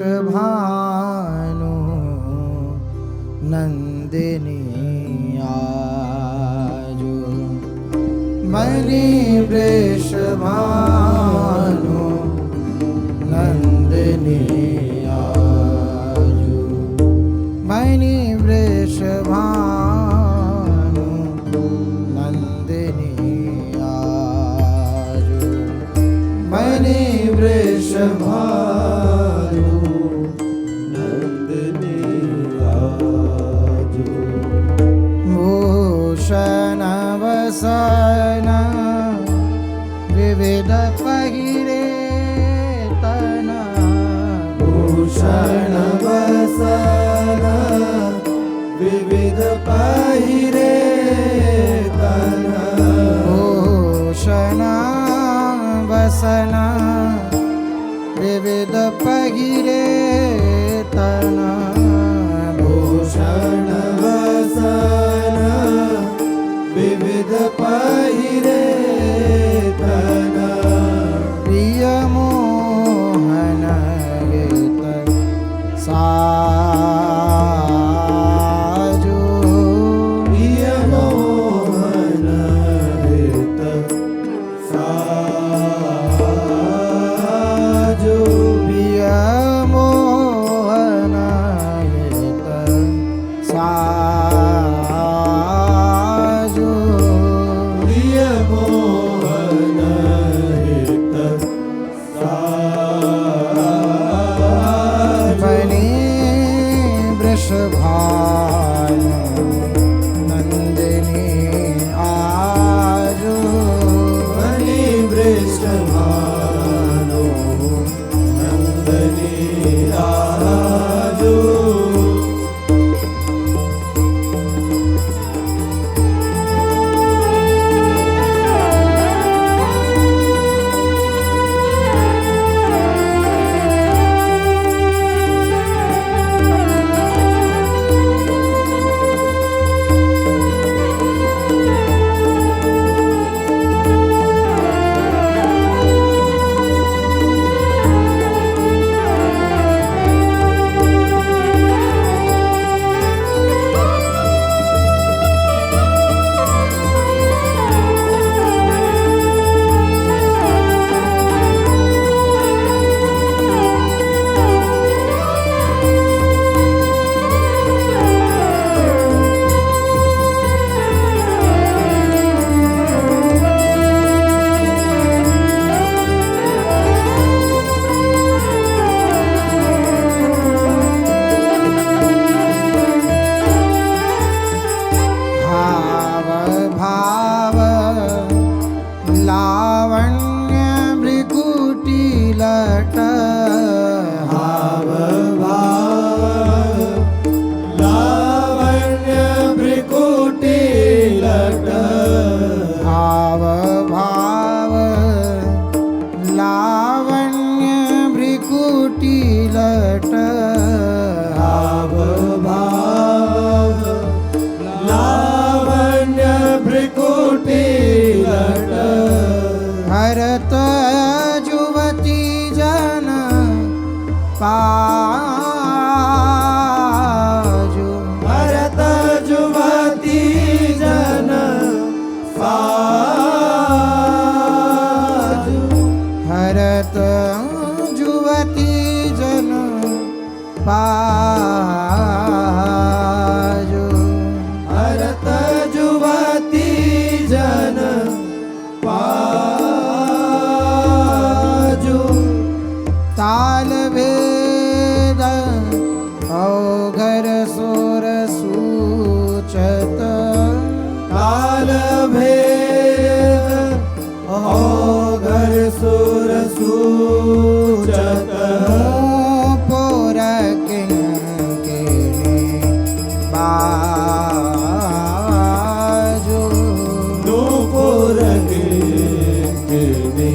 वृषभानु नंदिनी आजो मणि वृषभानु नंदिनी आजो मणि वृषभानु नंदिनी आजो मणि वृषभानु नंदिनी आजो भूषण वसन विविध पहिरे तना भूषण वसन विविध पहिरे तना भूषण वसन विविध पहिरे तना भूषण वसन विविध पहिरे तना प्रिय मोहन गीत साजो प्रिय मोहन गीत साजो प्रिय मोहन गीत साजो प्रिय मोहन गीत मणि वृषभानु नंदिनी आजो मणि वृषभानु नंदिनी आजो लावण्य भृकुटी लट हाव भाव लावण्य भृकुटी लट हाव भाव लावण्य भृकुटी लट हाव भाव लावण्य भृकुटी लट भरत जुवती जन पाजो भरत जुवती जन पाजो भरत जुवती जन पाजो भरत जुवती जन पाजो ताल भेद औघर सुर सूचत ताल भेद औघर सुर सूचत पुर किंकिणी बाजो नूपुर किंकिणी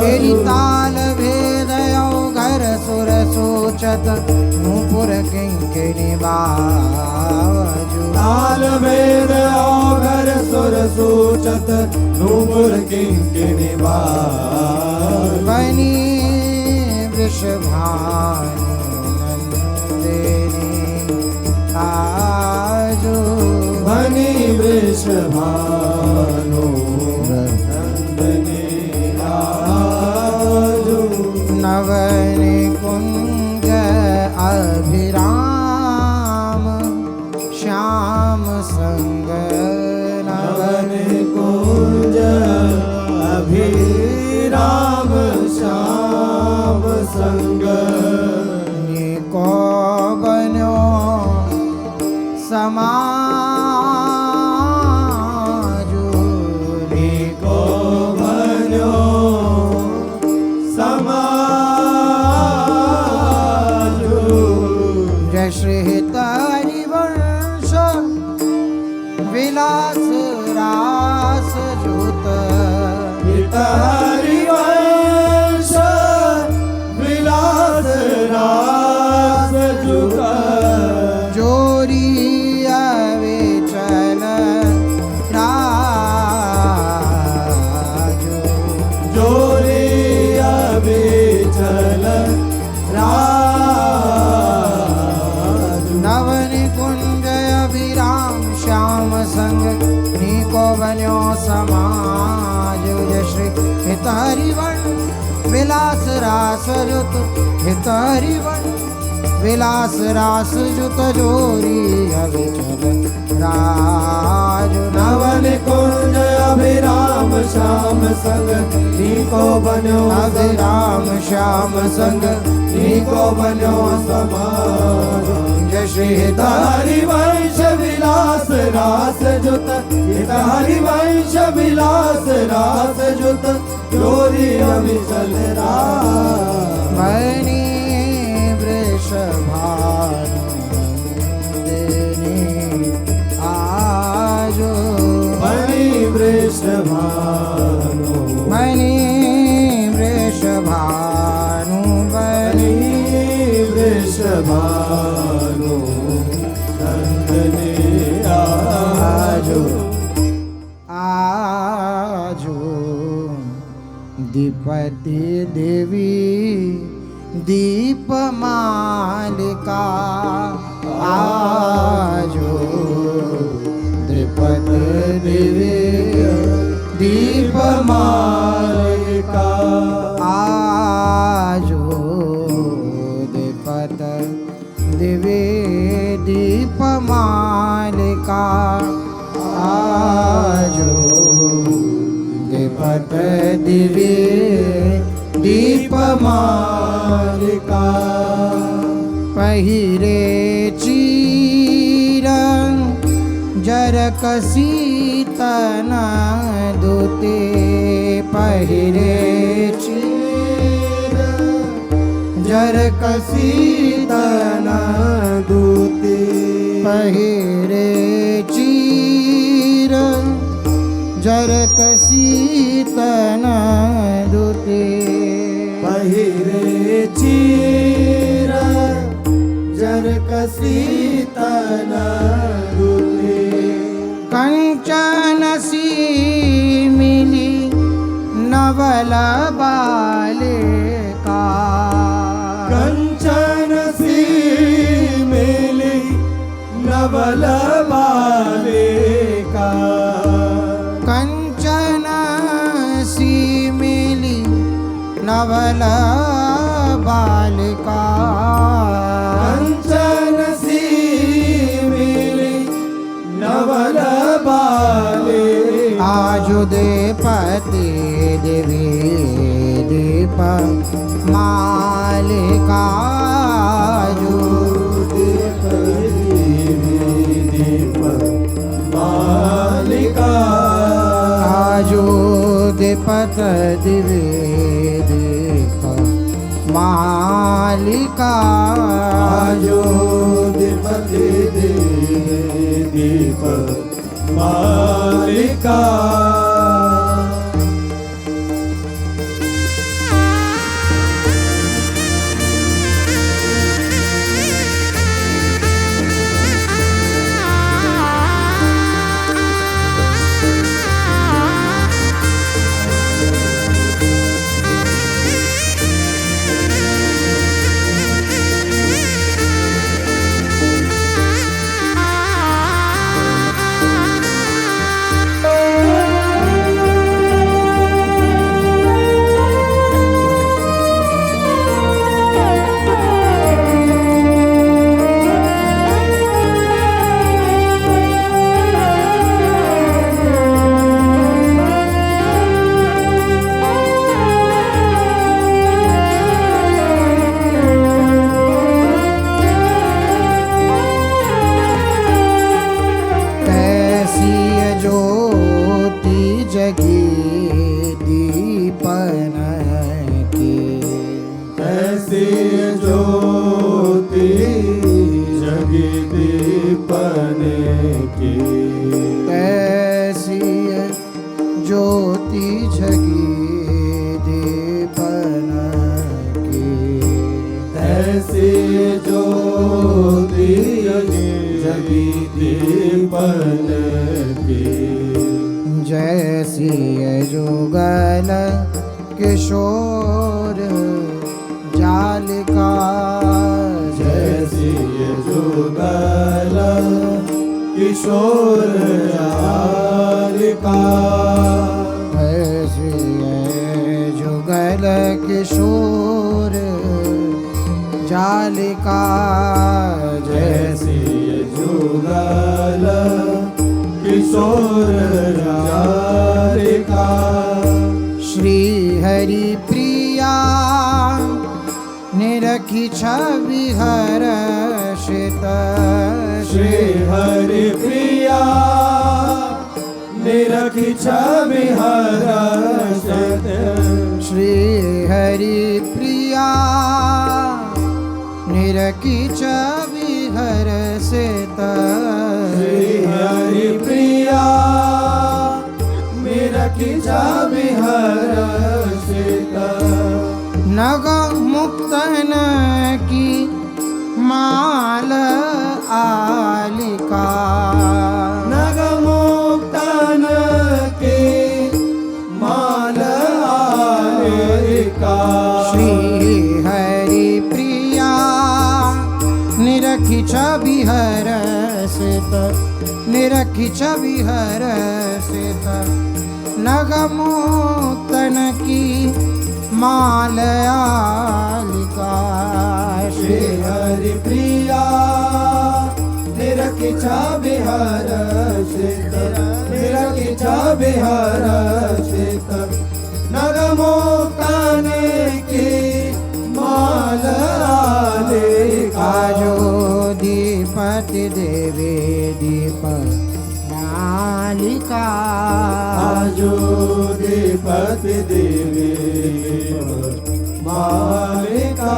तेरी ताल भेद औघर सुर सूचत नूपुर किंकिणी बाजो ताल भेद औघर सुर सूचत नूपुर किंकिणी बाजो बनी भानु नंदनी आजो नवन कुंज अभिराम श्याम संग नवन कुंज अभिराम श्याम संग निको बन्यो समाजो निको बन्यो समाजो जय श्री हरिवंश विलास रास जुत हरिवंश विलास रास जुग जोरी अविचल राजो जोरी अविचल राज नवन कुंज अभिराम श्याम संग नीको बन्यो समाज जय श्री हित हरिवंश विलास रास जुत हित हरिवंश विलास रास जुत जोरी अविचल राज नवन कुंज अभिराम श्याम संग नीको बन्यो अभिराम श्याम संग नीको बन्यो समाज जय श्री हित हरिवंश विलास रास जुत हित हरिवंश विलास रास जुत जोरी अविचल राज मणि वृषभानुदिनी आजो मणि वृषभानु मणि वृषभानु मणि वृषभानु नंदनी आजो आजो दीपति देवी दीपमालिका आजो द्रिपद देवी दीपमालिका आजो द्रिपद देवी दीपमालिका आजो द्रिपद देवी दीपमालिका पहिरे चीर जरक सीतन दूते पहिरे चीर जरक सीतन दूते पहिरे चीर जरक सीतन दूते पहिरे चीर जरक सीतन दूते कंचन सी मिली नवल बालिका कंचन सी मिली नवल बालिका कंचन सी मिली नवल बालिका कंचन सी मिली नवल बालिका आजु देपति देवी दीप मालिका आजु दीप मालिका आजु देपत दिवे दीप मालिका आजो दीपति दीप मालिका दीपन की। ऐसी ज्योति जगी दीपन की। ऐसी ज्योति जगी दीपन की। ऐसी ज्योति जगी दीपन की। जैसी जुगल किशोर जालिका। जैसी जुगल किशोर जालिका। ऐसी जुगल किशोर जालिका। जैसी जुगल किशोर जालिका। श्री हरि प्रिया निरखी छवि हर्षित। श्री हरि प्रिया निरखी छवि हर्षित। श्री हरि प्रिया निरखी छवि हर्षित। श्री हरि प्रिया निरखी छवि हर्षित। नग मुक्तन की माल आलिका। नग मुक्तन की माल आलिका। श्री हरि प्रिया निरखी छवि हर्षित। निरखी छवि हर्षित। नग मुक्तन की मालयालिका। श्री हरि प्रिया निरखी छवि हर्षित। निरखी छवि हर्षित। नगमोक्तन की मालयालिका। आजो दीपति देवी दीप मालिका। आजो दीपति देवी मालिका।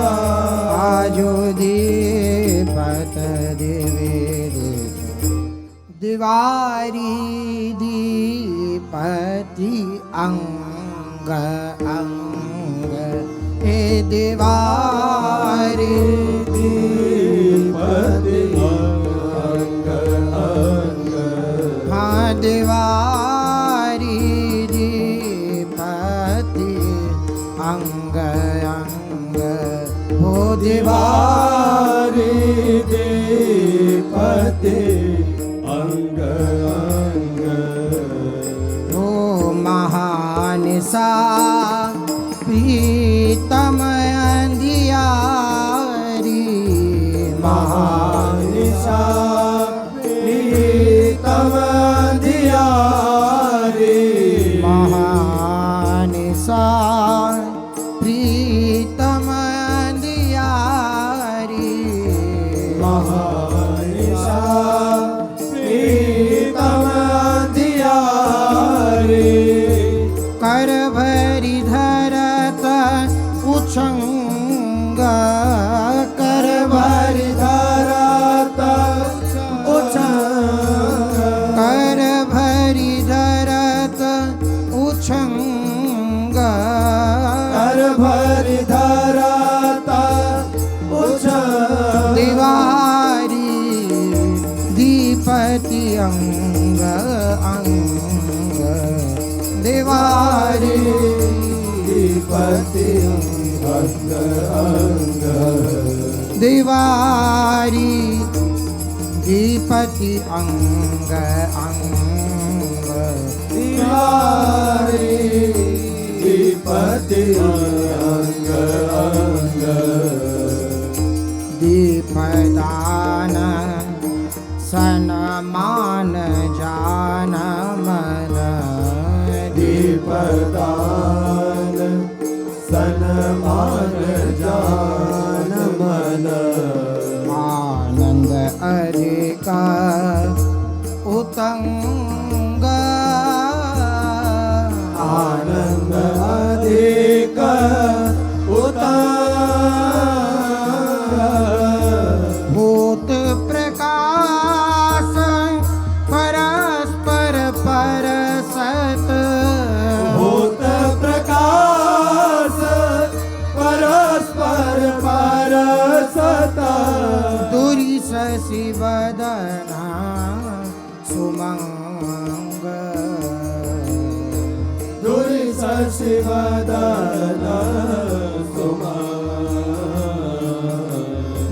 आजो दीपत देवी दिवारी दीपति अंग अंग। हे दिवारी दीपति अंग अंग। हाँ दिवारी दीपति अंग अंग। हो दिवारी दीपति अंग अंग। हो महानिशा प्रीतम अंधियारी। महानिशा प्रीतम अंधियारी। महानिशा प्रीतम अंधियारी। महानिशा प्रीतम अंधियारी। कर भरी धरत उछंग। कर भरी धरत उछंग। कर भरी धरत उछंग। कर भरी धरत उछंग। दिवारी दीपति अंग अंग। दिवारी दीपति अंग अंग। दिवारी दीपति अंग अंग। दिवारी दीपति अंग अंग। दीपदान सनमान जान मन। दीपदान सनमान जान मन। आनंद अधिक उतंग। आनंद अधिक शशि बदना सुमंग दुरि शशि वदना सुमंग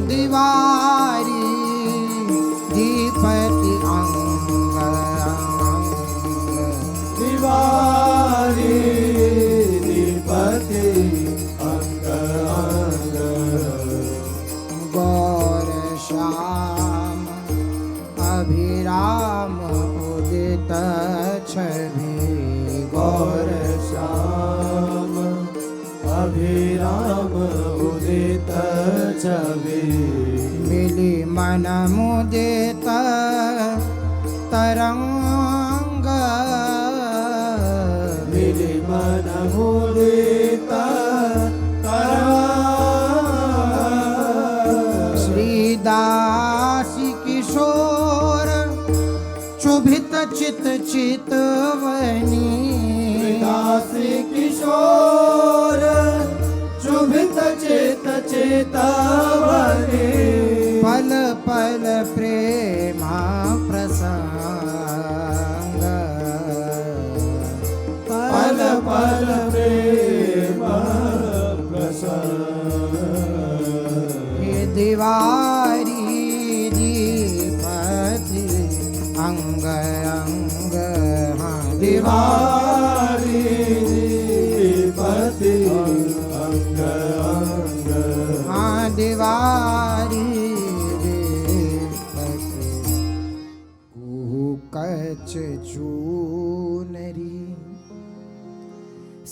दिवारी दीपति अंग दिवारी दीपति अंग अंग गौर श्याम अभिराम उदित छवि गौर श्याम अभिराम उदित छवि मिली मन मुदित तरंग मिली मन मुदित तरंग श्रीदासी किशोर चुभित चित चितवनी दासी किशोर चुभित चित चितवनी पल पल प्रेमा प्रसंग पल पल प्रेम प्रसंग हे दिवारी दीपति अंग अंग हाँ दिवारी दीपति अंग अंग हाँ दिवारी दीपति कच चूनरी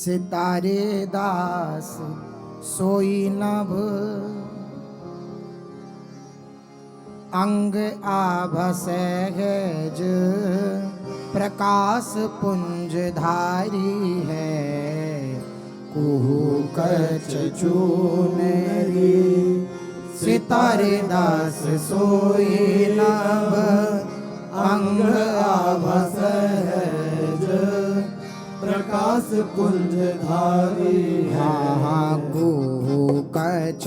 सितारे दास सोई नभ अंग आभसहज प्रकाश पुंज धारी है कुहू कच चूनरी सितारे दास सोई नभ अंग आभसहज प्रकाश कुंज धारी हाँ कुहू कच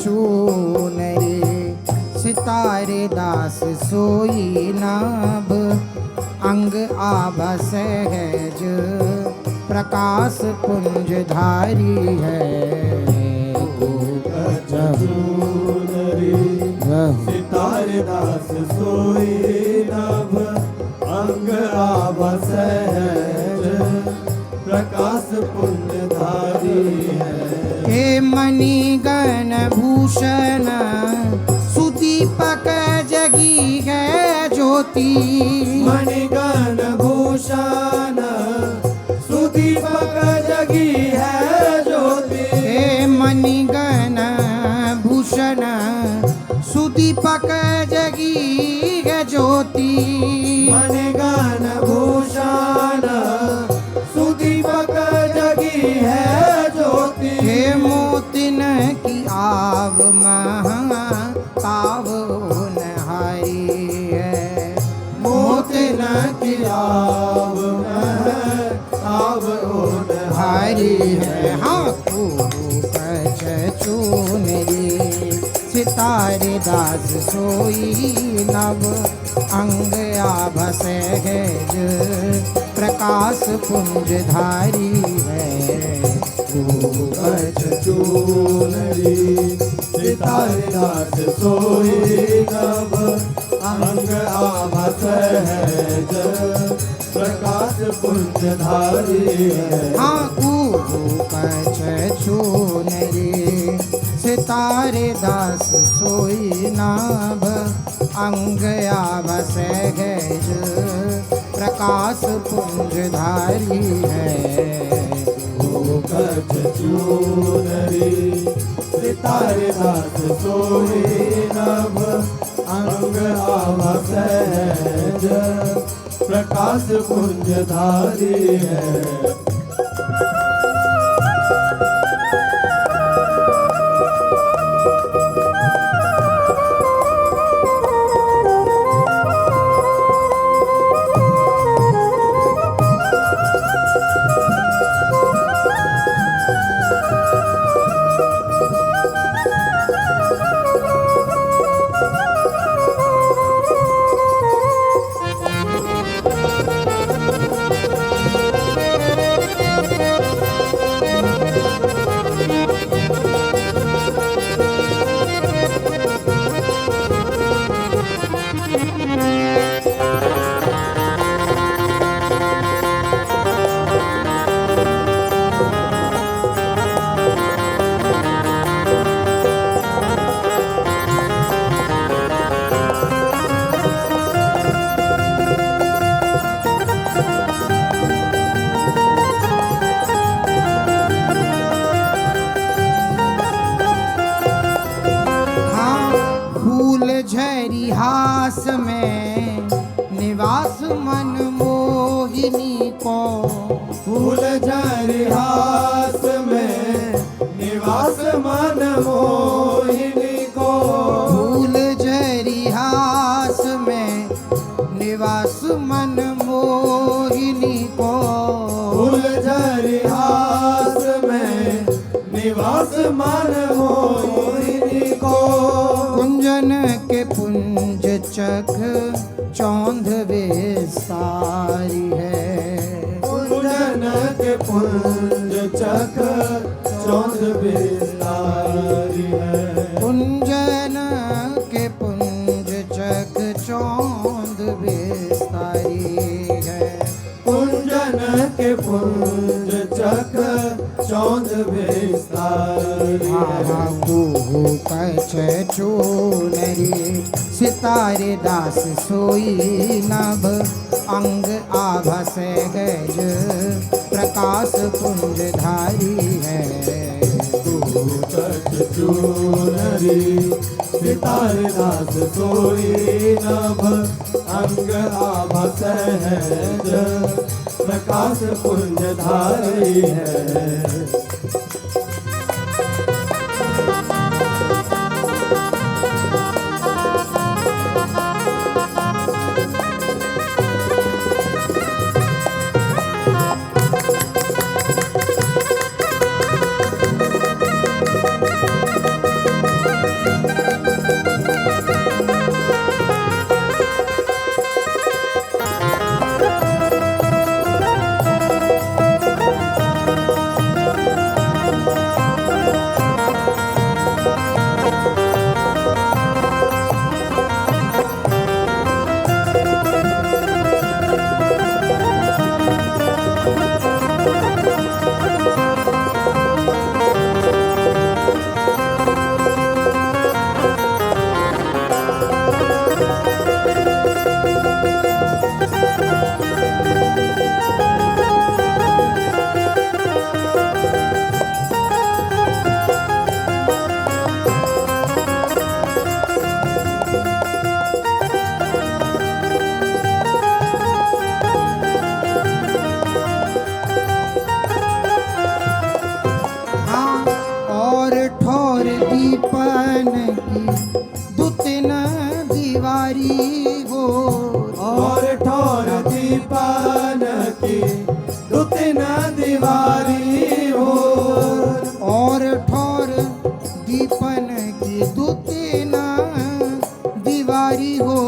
चूनरी सितारे दास सोई नभ अंग आभसहज प्रकाश पुंज धारी है सितारे दास सोई नभ अंग आभसहज प्रकाश पुंज धारी है हे मणिगण भूषण सुदीपक जगी है ज्योति मणिगण भूषण सुदीपक जगी है ज्योति हे मणिगण भूषण सुदीपक जगी है ज्योति मणिगण भूषण सुदीपक जगी है ज्योति हे मोतिन की आव महा ताव नहारी है मोतिन की आव हारी है हाँ कच चूनरी सितारे दास सोई नभ अंग आभसहज प्रकाश पुंज धारी है कच चूनरी सितारे दास सोई नभ अंग आभसहज प्रकाश पुंज धारी है हाँ कच चूनरी सितारे दास सोई नाभ अंग आभसहज प्रकाश पुंज धारी है कच चूनरी सितारे दास सोई नभ अंग आभसहज प्रकाश पुंज धारी है हास में निवास मन मोहिनी को। फूल झरी हास में निवास मन मोहिनी को। फूल झरी हास में निवास मन मोहिनी को। फूल झरी हास में निवास मन मोहिनी को। कुंजन के पुंज चक चौंध विस्तारी है। कुंजन के पुंज चक चौंध विस्तारी है। कुंजन के पुंज चक चौंध विस्तारी है। कुंजन के पुंज चक चौंध विस्तारी है। कुहू कछ चूनरी सितारे दास सोई नभ। अंग आभा से गज प्रकाश पुंज धारी है। कछ चूनरी सितारे दास सोई नभ। अंग आभा सहज प्रकाश पुंज धारी है। दीपन की दुतिन दीवारी हो। और ठोर दीपन की दुतिन दीवारी हो। और ठोर दीपन की दुतिन दीवारी हो।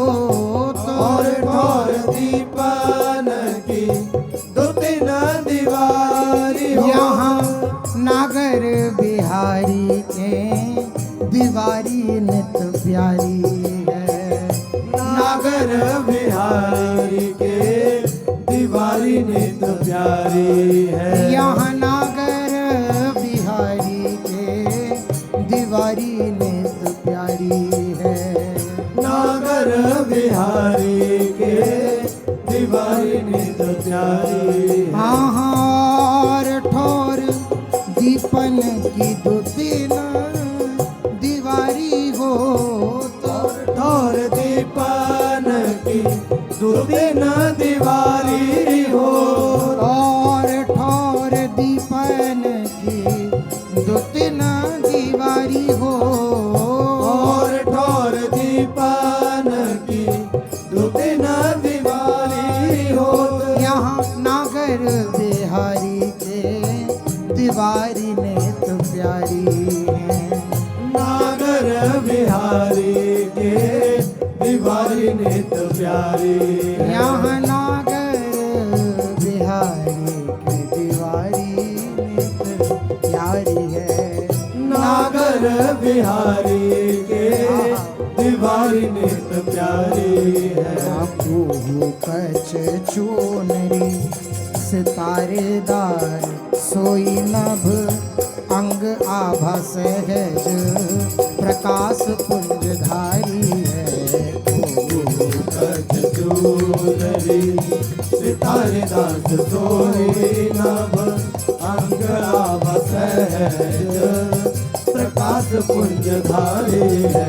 और ठोर दीपन की दुतिन दीवारी हो। यहाँ नागर बिहारी के दीवारी नित प्यारी है। नागर बिहारी के दीवारी नित प्यारी है। यहाँ नागर बिहारी के दीवारी नित प्यारी है। नागर बिहारी के दीवारी नित प्यारी है। और ठोर दीपन की दुतिन दीवारी हो। ठोर दीपन की दुतिन दीवारी हो। और ठोर दीपन की दुतिन दीवारी हो। और ठोर दीपन की दुतिन दीवारी हो। यहाँ नागर बिहारी के दीवारी नित प्यारी है। नागर बिहारी के दीवारी नित प्यारी है। यहाँ नागर बिहारी की दीवारी नित प्यारी है। नागर बिहारी के दीवारी नित प्यारी है। कुहू कछ चूनरी सितारेदार सोई नभ। अंग आभा सहज प्रकाश पुंज धारी है। कछ चूनरी सितारे दास सोई नभ। अंग आभा सहज प्रकाश पुंज धारी है।